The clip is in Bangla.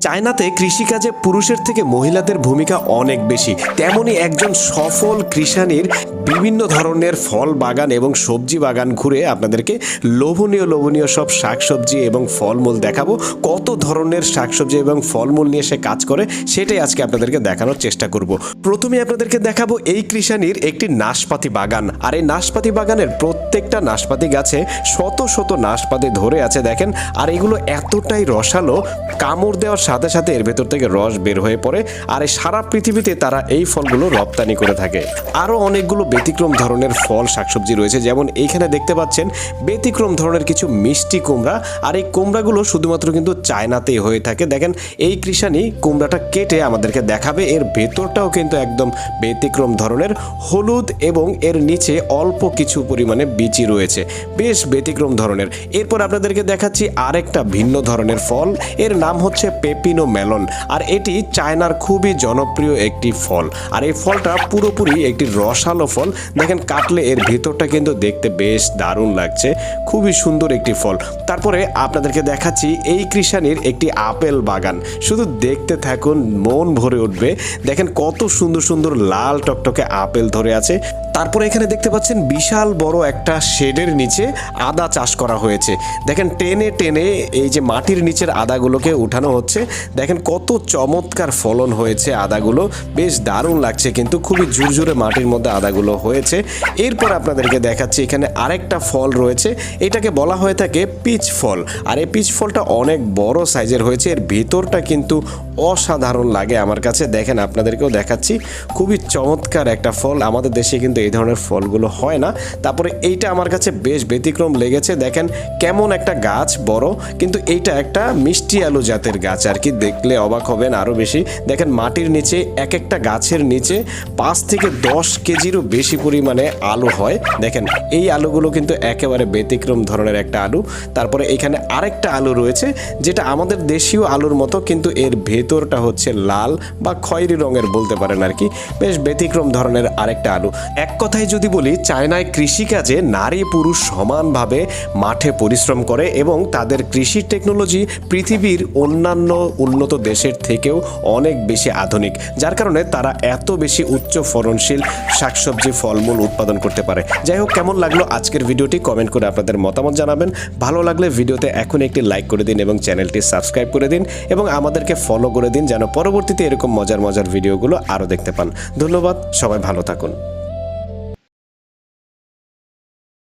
চায়নাতে কৃষিকাজে পুরুষের থেকে মহিলাদের ভূমিকা অনেক বেশি। তেমনি একজন সফল কৃষানীর বিভিন্ন ধরনের ফল বাগান এবং সবজি বাগান ঘুরে আপনাদেরকে লোভনীয় সব শাকসবজি এবং ফলমূল দেখাবো। কত ধরনের শাকসবজি এবং ফলমূল নিয়ে সে কাজ করে সেটাই আজকে আপনাদেরকে দেখানোর চেষ্টা করব। প্রথমে আপনাদেরকে দেখাবো এই কৃষানীর একটি নাশপাতি বাগান। আর এই নাশপাতি বাগানের প্রত্যেকটা নাশপাতি গাছে শত শত নাশপাতি ধরে আছে দেখেন। আর এগুলো এতটাই রসালো, কামড় দেওয়ার সাথে সাথে এর ভেতর থেকে রস বের হয়ে পড়ে। আর এই সারা পৃথিবীতে তারা এই ফলগুলো রপ্তানি করে থাকে। আরও অনেকগুলো ব্যতিক্রম ধরনের ফল শাকসবজি রয়েছে, যেমন এইখানে দেখতে পাচ্ছেন ব্যতিক্রম ধরনের কিছু মিষ্টি কুমড়া। আর এই কুমড়াগুলো শুধুমাত্র কিন্তু চায়নাতেই হয়ে থাকে। দেখেন এই কৃষানি কুমড়াটা কেটে আমাদেরকে দেখাবে। এর ভেতরটাও কিন্তু একদম ব্যতিক্রম ধরনের, হলুদ এবং এর নিচে অল্প কিছু পরিমাণে বিচি রয়েছে, বেশ ব্যতিক্রম ধরনের। এরপর আপনাদেরকে দেখাচ্ছি আরেকটা ভিন্ন ধরনের ফল, এর নাম হচ্ছে পেপিনো মেলন। আর এটি চায়নার খুবই জনপ্রিয় একটি ফল। আর এই ফলটা পুরোপুরি একটি রসালো ফল। দেখেন কাটলে এর ভিতরটা কিন্তু দেখতে বেশ দারুণ লাগছে, খুবই সুন্দর একটি ফল। তারপরে আপনাদেরকে দেখাচ্ছি এই কৃষানীর একটি আপেল বাগান। শুধু দেখতে থাকুন, মন ভরে উঠবে। দেখেন কত সুন্দর সুন্দর লাল টকটকে আপেল ধরে আছে। তারপরে এখানে দেখতে পাচ্ছেন বিশাল বড় একটা শেডের নিচে আদা চাষ করা হয়েছে। দেখেন টেনে টেনে এই যে মাটির নিচের আদাগুলোকে উঠানো হচ্ছে। দেখেন কত চমৎকার ফলন হয়েছে আদাগুলো, বেশ দারুণ লাগছে, কিন্তু খুবই ঝুরঝুরে মাটির মধ্যে আদাগুলো হয়েছে। এরপর আপনাদেরকে দেখাচ্ছি এখানে আরেকটা ফল রয়েছে, এটাকে বলা হয়ে থাকে পিচ ফল। আর এই পিচ ফলটা অনেক বড় সাইজের হয়েছে, এর ভিতরটা কিন্তু অসাধারণ লাগে আমার কাছে। দেখেন আপনাদেরকেও দেখাচ্ছি, খুবই চমৎকার একটা ফল। আমাদের দেশে কিন্তু এই ধরনের ফলগুলো হয় না। তারপরে এইটা আমার কাছে বেশ ব্যতিক্রম লেগেছে। দেখেন কেমন একটা গাছ, বড়, কিন্তু এইটা একটা মিষ্টি আলু জাতের গাছ আর কি। দেখলে অবাক হবেন আরও বেশি। দেখেন মাটির নিচে এক একটা গাছের নিচে 5 থেকে 10 কেজিরও বেশি পরিমাণে আলু হয়। দেখেন এই আলুগুলো কিন্তু একেবারে ব্যতিক্রম ধরনের একটা আলু। তারপরে এখানে আরেকটা আলু রয়েছে যেটা আমাদের দেশীয় আলুর মতো, কিন্তু এর ভেতরটা হচ্ছে লাল বা খয়েরি রঙের বলতে পারেন আর কি। বেশ ব্যতিক্রম ধরনের আরেকটা আলু। এক কথায় যদি বলি, চায়নায় কৃষিকাজে নারী পুরুষ সমানভাবে মাঠে পরিশ্রম করে এবং তাদের কৃষি টেকনোলজি পৃথিবীর অন্যান্য উন্নত দেশের থেকেও অনেক বেশি আধুনিক, যার কারণে তারা এত বেশি উচ্চ ফলনশীল শাকসবজি ফলমূল উৎপাদন করতে পারে। যাই হোক, কেমন লাগলো আজকের ভিডিওটি কমেন্ট করে আপনাদের মতামত জানাবেন। ভালো লাগলে ভিডিওতে এখন একটি লাইক করে দিন এবং চ্যানেলটি সাবস্ক্রাইব করে দিন এবং আমাদেরকে ফলো করে দিন, যেন পরবর্তীতে এরকম মজার ভিডিওগুলো আরও দেখতে পান। ধন্যবাদ, সবাই ভালো থাকুন।